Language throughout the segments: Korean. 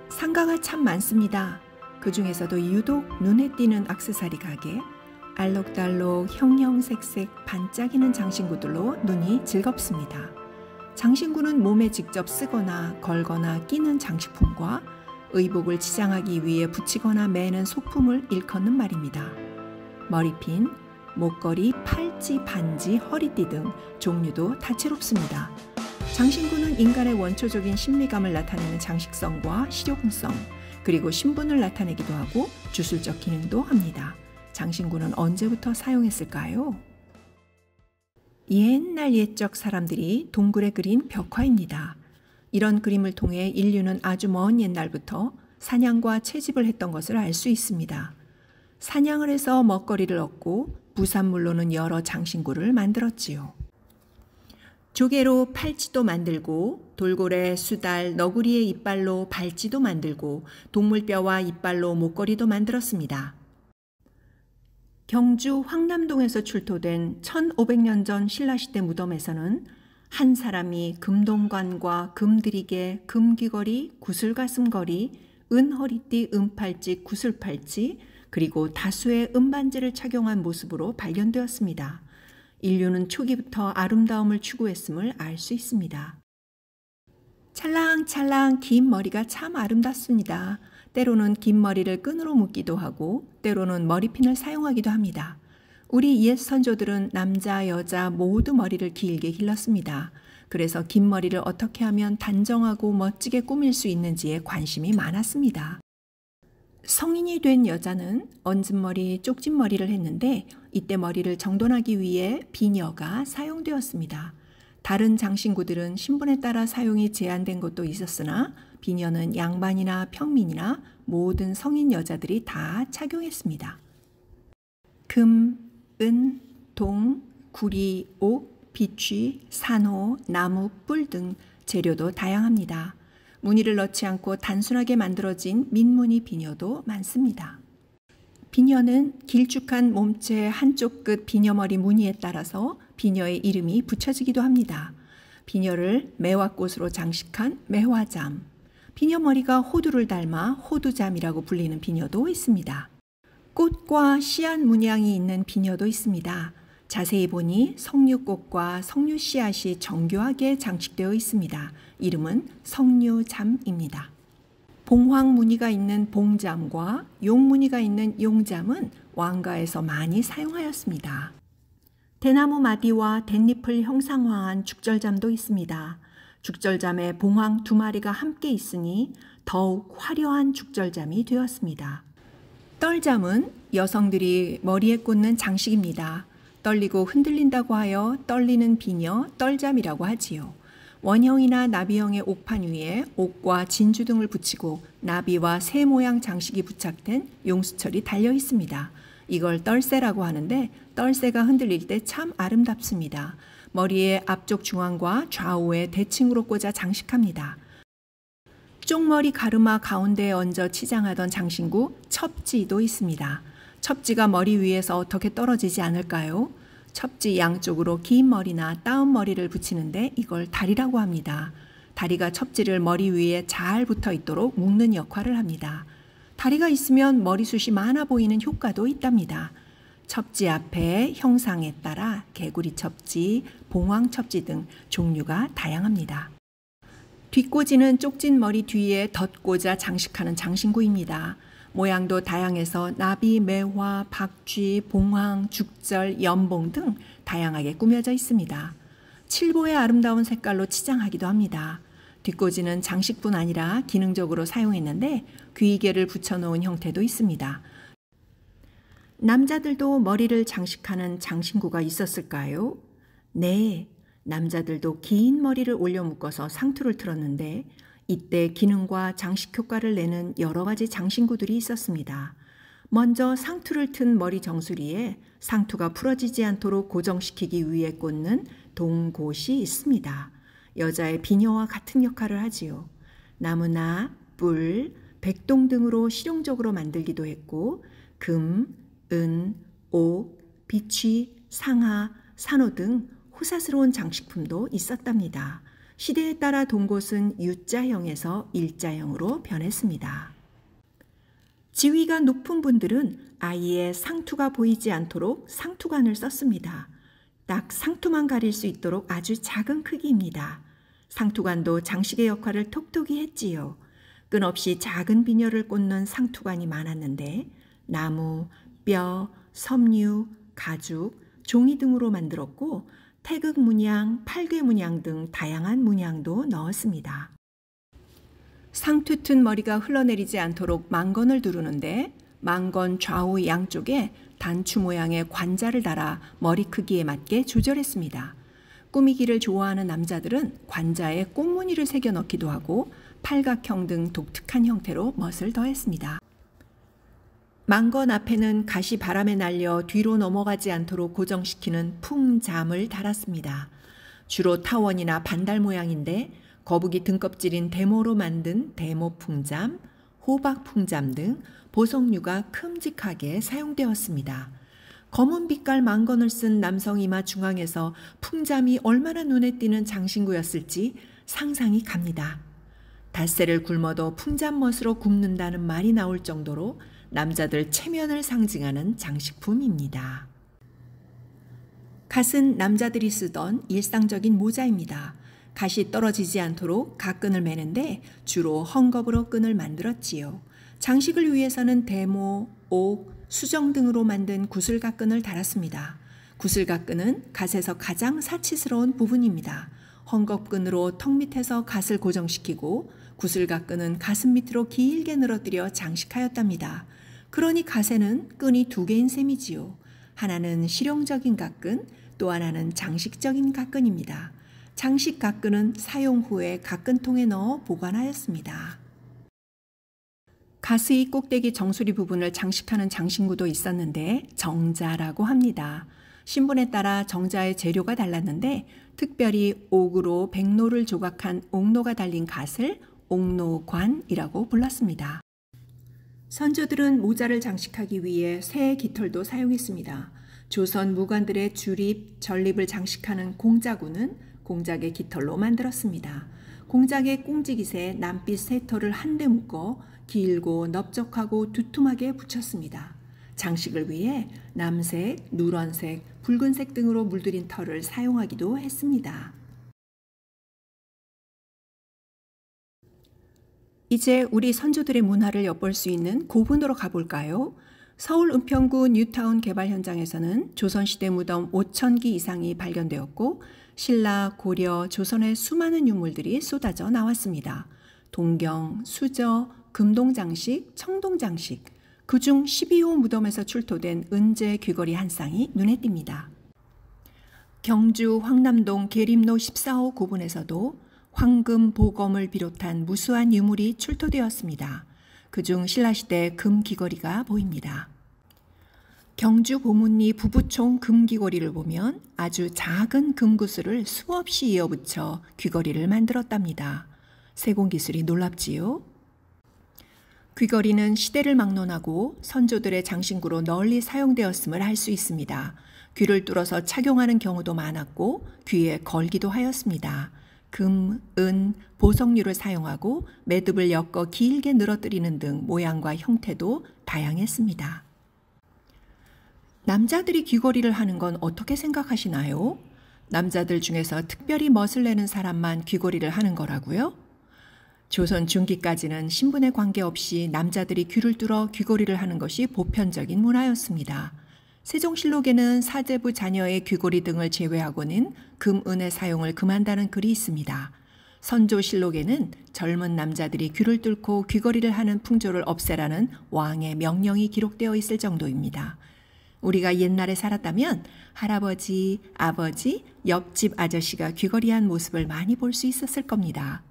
상가가 참 많습니다. 그 중에서도 유독 눈에 띄는 액세서리 가게, 알록달록 형형색색 반짝이는 장신구들로 눈이 즐겁습니다. 장신구는 몸에 직접 쓰거나 걸거나 끼는 장식품과 의복을 치장하기 위해 붙이거나 매는 소품을 일컫는 말입니다. 머리핀, 목걸이, 팔찌, 반지, 허리띠 등 종류도 다채롭습니다. 장신구는 인간의 원초적인 심리감을 나타내는 장식성과 실용성, 그리고 신분을 나타내기도 하고 주술적 기능도 합니다. 장신구는 언제부터 사용했을까요? 옛날 옛적 사람들이 동굴에 그린 벽화입니다. 이런 그림을 통해 인류는 아주 먼 옛날부터 사냥과 채집을 했던 것을 알 수 있습니다. 사냥을 해서 먹거리를 얻고 부산물로는 여러 장신구를 만들었지요. 조개로 팔찌도 만들고 돌고래, 수달, 너구리의 이빨로 발찌도 만들고 동물뼈와 이빨로 목걸이도 만들었습니다. 경주 황남동에서 출토된 1500년 전 신라시대 무덤에서는 한 사람이 금동관과 금드리개, 금귀걸이, 구슬가슴걸이, 은허리띠, 은팔찌, 구슬팔찌, 그리고 다수의 은반지를 착용한 모습으로 발견되었습니다. 인류는 초기부터 아름다움을 추구했음을 알 수 있습니다. 찰랑찰랑 긴 머리가 참 아름답습니다. 때로는 긴 머리를 끈으로 묶기도 하고 때로는 머리핀을 사용하기도 합니다. 우리 옛 선조들은 남자, 여자 모두 머리를 길게 길렀습니다. 그래서 긴 머리를 어떻게 하면 단정하고 멋지게 꾸밀 수 있는지에 관심이 많았습니다. 성인이 된 여자는 얹은머리, 쪽진머리를 했는데 이때 머리를 정돈하기 위해 비녀가 사용되었습니다. 다른 장신구들은 신분에 따라 사용이 제한된 것도 있었으나 비녀는 양반이나 평민이나 모든 성인 여자들이 다 착용했습니다. 금, 은, 동, 구리, 옥, 비취, 산호, 나무, 뿔 등 재료도 다양합니다. 무늬를 넣지 않고 단순하게 만들어진 민무늬 비녀도 많습니다. 비녀는 길쭉한 몸체 한쪽 끝 비녀머리 무늬에 따라서 비녀의 이름이 붙여지기도 합니다. 비녀를 매화꽃으로 장식한 매화잠, 비녀머리가 호두를 닮아 호두잠이라고 불리는 비녀도 있습니다. 꽃과 씨앗 문양이 있는 비녀도 있습니다. 자세히 보니 석류꽃과 석류씨앗이 정교하게 장식되어 있습니다. 이름은 석류잠입니다. 봉황 무늬가 있는 봉잠과 용 무늬가 있는 용잠은 왕가에서 많이 사용하였습니다. 대나무 마디와 댄잎을 형상화한 죽절잠도 있습니다. 죽절잠에 봉황 2마리가 함께 있으니 더욱 화려한 죽절잠이 되었습니다. 떨잠은 여성들이 머리에 꽂는 장식입니다. 떨리고 흔들린다고 하여 떨리는 비녀, 떨잠이라고 하지요. 원형이나 나비형의 옥판 위에 옥과 진주 등을 붙이고 나비와 새 모양 장식이 부착된 용수철이 달려 있습니다. 이걸 떨새라고 하는데 떨새가 흔들릴 때 참 아름답습니다. 머리의 앞쪽 중앙과 좌우에 대칭으로 꽂아 장식합니다. 쪽머리 가르마 가운데에 얹어 치장하던 장신구 첩지도 있습니다. 첩지가 머리 위에서 어떻게 떨어지지 않을까요? 첩지 양쪽으로 긴 머리나 따은 머리를 붙이는데 이걸 다리라고 합니다. 다리가 첩지를 머리 위에 잘 붙어 있도록 묶는 역할을 합니다. 다리가 있으면 머리숱이 많아 보이는 효과도 있답니다. 첩지 앞에 형상에 따라 개구리 첩지, 봉황 첩지 등 종류가 다양합니다. 뒷꽂이는 쪽진 머리 뒤에 덧꽂아 장식하는 장신구입니다. 모양도 다양해서 나비, 매화, 박쥐, 봉황, 죽절, 연봉 등 다양하게 꾸며져 있습니다. 칠보의 아름다운 색깔로 치장하기도 합니다. 뒷꽂이는 장식뿐 아니라 기능적으로 사용했는데 귀이개를 붙여놓은 형태도 있습니다. 남자들도 머리를 장식하는 장신구가 있었을까요? 네, 남자들도 긴 머리를 올려 묶어서 상투를 틀었는데 이때 기능과 장식 효과를 내는 여러 가지 장신구들이 있었습니다. 먼저 상투를 튼 머리 정수리에 상투가 풀어지지 않도록 고정시키기 위해 꽂는 동곳이 있습니다. 여자의 비녀와 같은 역할을 하지요. 나무나 뿔, 백동 등으로 실용적으로 만들기도 했고 금, 은, 옥, 비취, 상하, 산호 등 호사스러운 장식품도 있었답니다. 시대에 따라 동곳은 U자형에서 일자형으로 변했습니다. 지위가 높은 분들은 아이의 상투가 보이지 않도록 상투관을 썼습니다. 딱 상투만 가릴 수 있도록 아주 작은 크기입니다. 상투관도 장식의 역할을 톡톡히 했지요. 끝없이 작은 비녀를 꽂는 상투관이 많았는데 나무, 뼈, 섬유, 가죽, 종이 등으로 만들었고 태극 문양, 팔괘 문양 등 다양한 문양도 넣었습니다. 상투 튼 머리가 흘러내리지 않도록 망건을 두르는데 망건 좌우 양쪽에 단추 모양의 관자를 달아 머리 크기에 맞게 조절했습니다. 꾸미기를 좋아하는 남자들은 관자에 꽃무늬를 새겨 넣기도 하고 팔각형 등 독특한 형태로 멋을 더했습니다. 망건 앞에는 갓이 바람에 날려 뒤로 넘어가지 않도록 고정시키는 풍잠을 달았습니다. 주로 타원이나 반달 모양인데 거북이 등껍질인 대모로 만든 대모 풍잠, 호박 풍잠 등 보석류가 큼직하게 사용되었습니다. 검은 빛깔 망건을 쓴 남성 이마 중앙에서 풍잠이 얼마나 눈에 띄는 장신구였을지 상상이 갑니다. 닷새를 굶어도 풍잠멋으로 굽는다는 말이 나올 정도로 남자들 체면을 상징하는 장식품입니다. 갓은 남자들이 쓰던 일상적인 모자입니다. 갓이 떨어지지 않도록 갓끈을 매는데 주로 헝겊으로 끈을 만들었지요. 장식을 위해서는 대모, 옥, 수정 등으로 만든 구슬갓끈을 달았습니다. 구슬갓끈은 갓에서 가장 사치스러운 부분입니다. 헝겊끈으로 턱 밑에서 갓을 고정시키고 구슬갓끈은 가슴 밑으로 길게 늘어뜨려 장식하였답니다. 그러니 갓에는 끈이 두 개인 셈이지요. 하나는 실용적인 갓끈, 또 하나는 장식적인 갓끈입니다. 장식 갓끈은 사용 후에 갓끈통에 넣어 보관하였습니다. 갓의 꼭대기 정수리 부분을 장식하는 장신구도 있었는데 정자라고 합니다. 신분에 따라 정자의 재료가 달랐는데 특별히 옥으로 백로를 조각한 옥로가 달린 갓을 옥로관이라고 불렀습니다. 선조들은 모자를 장식하기 위해 새 깃털도 사용했습니다. 조선 무관들의 주립, 전립을 장식하는 공자구는 공작의 깃털로 만들었습니다. 공작의 꽁지깃에 남빛 새 털을 한데 묶어 길고 넓적하고 두툼하게 붙였습니다. 장식을 위해 남색, 누런색, 붉은색 등으로 물들인 털을 사용하기도 했습니다. 이제 우리 선조들의 문화를 엿볼 수 있는 고분으로 가볼까요? 서울 은평구 뉴타운 개발 현장에서는 조선시대 무덤 5,000기 이상이 발견되었고 신라, 고려, 조선의 수많은 유물들이 쏟아져 나왔습니다. 동경, 수저, 금동장식, 청동장식, 그중 12호 무덤에서 출토된 은제 귀걸이 한 쌍이 눈에 띕니다. 경주 황남동 계림로 14호 고분에서도 황금, 보검을 비롯한 무수한 유물이 출토되었습니다. 그중 신라시대 금 귀걸이가 보입니다. 경주 보문리 부부총 금 귀걸이를 보면 아주 작은 금구슬을 수없이 이어붙여 귀걸이를 만들었답니다. 세공기술이 놀랍지요? 귀걸이는 시대를 막론하고 선조들의 장신구로 널리 사용되었음을 알 수 있습니다. 귀를 뚫어서 착용하는 경우도 많았고 귀에 걸기도 하였습니다. 금, 은, 보석류를 사용하고 매듭을 엮어 길게 늘어뜨리는 등 모양과 형태도 다양했습니다. 남자들이 귀걸이를 하는 건 어떻게 생각하시나요? 남자들 중에서 특별히 멋을 내는 사람만 귀걸이를 하는 거라고요? 조선 중기까지는 신분에 관계없이 남자들이 귀를 뚫어 귀걸이를 하는 것이 보편적인 문화였습니다. 세종실록에는 사제부 자녀의 귀걸이 등을 제외하고는 금, 은의 사용을 금한다는 글이 있습니다. 선조실록에는 젊은 남자들이 귀를 뚫고 귀걸이를 하는 풍조를 없애라는 왕의 명령이 기록되어 있을 정도입니다. 우리가 옛날에 살았다면 할아버지, 아버지, 옆집 아저씨가 귀걸이한 모습을 많이 볼 수 있었을 겁니다.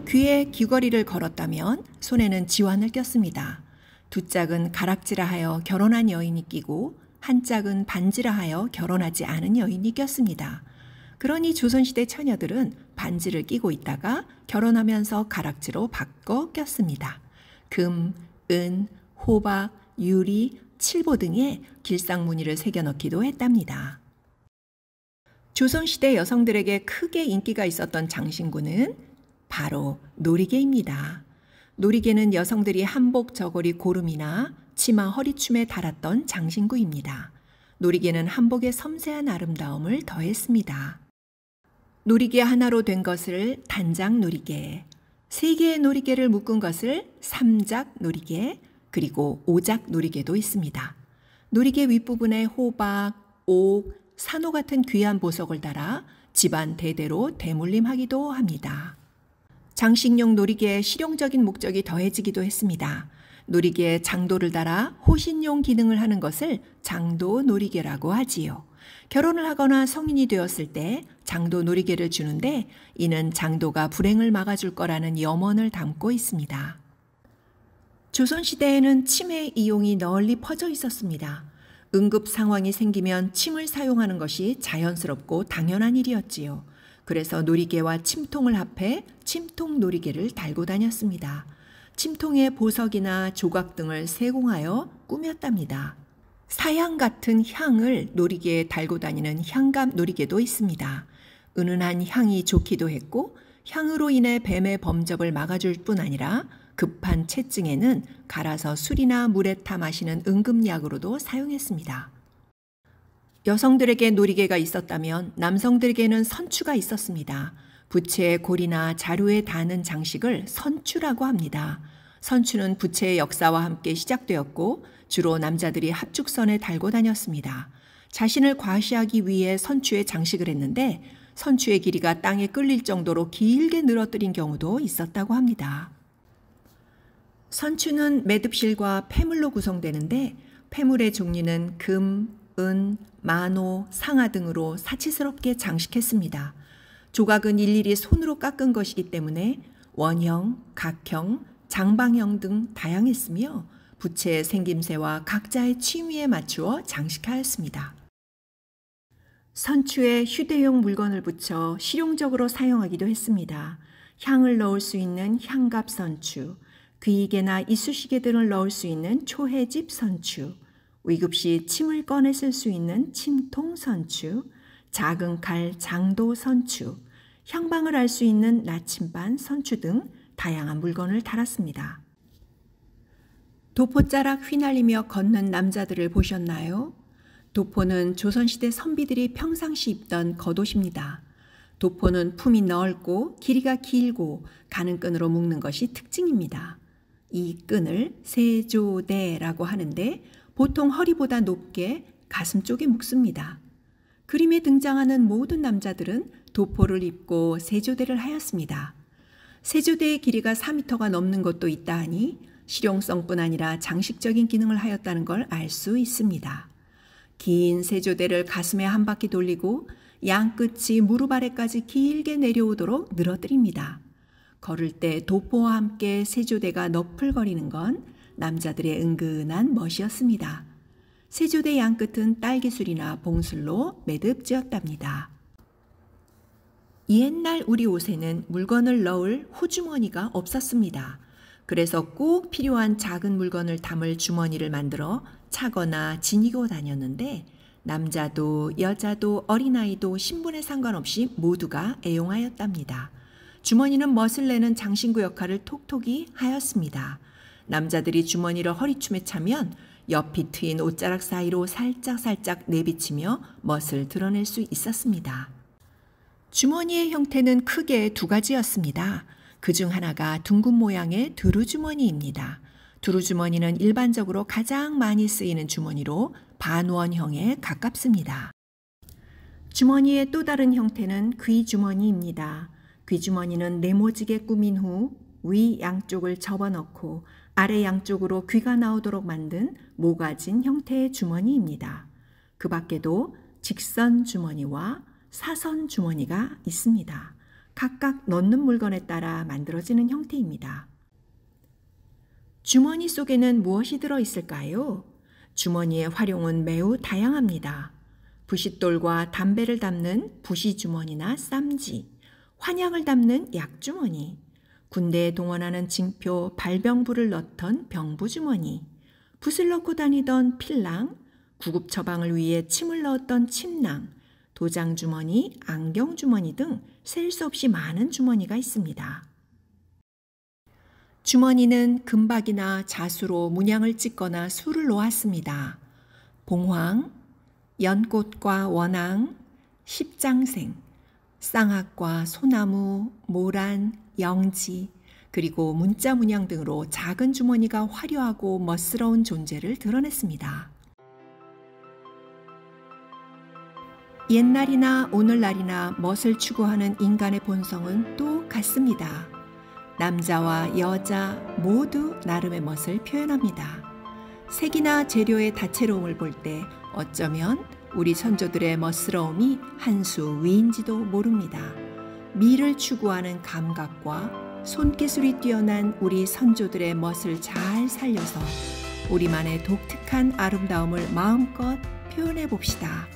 귀에 귀걸이를 걸었다면 손에는 지환을 꼈습니다. 두 짝은 가락지라 하여 결혼한 여인이 끼고 한 짝은 반지라 하여 결혼하지 않은 여인이 꼈습니다. 그러니 조선시대 처녀들은 반지를 끼고 있다가 결혼하면서 가락지로 바꿔 꼈습니다. 금, 은, 호박, 유리, 칠보 등의 길상 무늬를 새겨 넣기도 했답니다. 조선시대 여성들에게 크게 인기가 있었던 장신구는 바로 놀이개입니다. 놀이개는 여성들이 한복 저고리 고름이나 치마 허리춤에 달았던 장신구입니다. 놀이개는 한복의 섬세한 아름다움을 더했습니다. 놀이개 하나로 된 것을 단장 놀이개, 세 개의 놀이개를 묶은 것을 삼작 놀이개, 그리고 오작 놀이개도 있습니다. 놀이개 윗부분에 호박, 옥, 산호 같은 귀한 보석을 달아 집안 대대로 대물림하기도 합니다. 장식용 놀이개에 실용적인 목적이 더해지기도 했습니다. 놀이개에 장도를 달아 호신용 기능을 하는 것을 장도 놀이개라고 하지요. 결혼을 하거나 성인이 되었을 때 장도 놀이개를 주는데 이는 장도가 불행을 막아줄 거라는 염원을 담고 있습니다. 조선시대에는 침의 이용이 널리 퍼져 있었습니다. 응급 상황이 생기면 침을 사용하는 것이 자연스럽고 당연한 일이었지요. 그래서 놀이개와 침통을 합해 침통 놀이개를 달고 다녔습니다. 침통에 보석이나 조각 등을 세공하여 꾸몄답니다. 사향 같은 향을 놀이개에 달고 다니는 향감 놀이개도 있습니다. 은은한 향이 좋기도 했고 향으로 인해 뱀의 범접을 막아줄 뿐 아니라 급한 체증에는 갈아서 술이나 물에 타 마시는 응급약으로도 사용했습니다. 여성들에게 놀이개가 있었다면 남성들에게는 선추가 있었습니다. 부채의 골이나 자루에 다는 장식을 선추라고 합니다. 선추는 부채의 역사와 함께 시작되었고 주로 남자들이 합죽선에 달고 다녔습니다. 자신을 과시하기 위해 선추에 장식을 했는데 선추의 길이가 땅에 끌릴 정도로 길게 늘어뜨린 경우도 있었다고 합니다. 선추는 매듭실과 폐물로 구성되는데 폐물의 종류는 금, 은, 만호, 상아 등으로 사치스럽게 장식했습니다. 조각은 일일이 손으로 깎은 것이기 때문에 원형, 각형, 장방형 등 다양했으며 부채의 생김새와 각자의 취미에 맞추어 장식하였습니다. 선추에 휴대용 물건을 붙여 실용적으로 사용하기도 했습니다. 향을 넣을 수 있는 향갑 선추, 귀이개나 이쑤시개 등을 넣을 수 있는 초해집 선추, 위급시 침을 꺼내 쓸 수 있는 침통 선추, 작은 칼 장도 선추, 향방을 알 수 있는 나침반 선추 등 다양한 물건을 달았습니다. 도포자락 휘날리며 걷는 남자들을 보셨나요? 도포는 조선시대 선비들이 평상시 입던 겉옷입니다. 도포는 품이 넓고 길이가 길고 가는 끈으로 묶는 것이 특징입니다. 이 끈을 세조대라고 하는데 보통 허리보다 높게 가슴 쪽에 묶습니다. 그림에 등장하는 모든 남자들은 도포를 입고 세조대를 하였습니다. 세조대의 길이가 4m가 넘는 것도 있다 하니 실용성뿐 아니라 장식적인 기능을 하였다는 걸 알 수 있습니다. 긴 세조대를 가슴에 한 바퀴 돌리고 양끝이 무릎 아래까지 길게 내려오도록 늘어뜨립니다. 걸을 때 도포와 함께 세조대가 너풀거리는 건 남자들의 은근한 멋이었습니다. 세조대 양끝은 딸기술이나 봉술로 매듭지었답니다. 옛날 우리 옷에는 물건을 넣을 호주머니가 없었습니다. 그래서 꼭 필요한 작은 물건을 담을 주머니를 만들어 차거나 지니고 다녔는데 남자도 여자도 어린아이도 신분에 상관없이 모두가 애용하였답니다. 주머니는 멋을 내는 장신구 역할을 톡톡히 하였습니다. 남자들이 주머니를 허리춤에 차면 옆이 트인 옷자락 사이로 살짝살짝 내비치며 멋을 드러낼 수 있었습니다. 주머니의 형태는 크게 두 가지였습니다. 그중 하나가 둥근 모양의 두루주머니입니다. 두루주머니는 일반적으로 가장 많이 쓰이는 주머니로 반원형에 가깝습니다. 주머니의 또 다른 형태는 귀주머니입니다. 귀주머니는 네모지게 꾸민 후 위 양쪽을 접어넣고 아래 양쪽으로 귀가 나오도록 만든 모가진 형태의 주머니입니다. 그 밖에도 직선 주머니와 사선 주머니가 있습니다. 각각 넣는 물건에 따라 만들어지는 형태입니다. 주머니 속에는 무엇이 들어있을까요? 주머니의 활용은 매우 다양합니다. 부싯돌과 담배를 담는 부시주머니나 쌈지, 환약을 담는 약주머니, 군대에 동원하는 징표, 발병부를 넣던 병부주머니, 붓을 넣고 다니던 필랑, 구급 처방을 위해 침을 넣었던 침낭, 도장 주머니, 안경 주머니 등 셀 수 없이 많은 주머니가 있습니다. 주머니는 금박이나 자수로 문양을 찍거나 수를 놓았습니다. 봉황, 연꽃과 원앙, 십장생, 쌍학과 소나무, 모란, 영지, 그리고 문자 문양 등으로 작은 주머니가 화려하고 멋스러운 존재를 드러냈습니다. 옛날이나 오늘날이나 멋을 추구하는 인간의 본성은 똑같습니다. 남자와 여자 모두 나름의 멋을 표현합니다. 색이나 재료의 다채로움을 볼 때 어쩌면 우리 선조들의 멋스러움이 한 수 위인지도 모릅니다. 미를 추구하는 감각과 손기술이 뛰어난 우리 선조들의 멋을 잘 살려서 우리만의 독특한 아름다움을 마음껏 표현해 봅시다.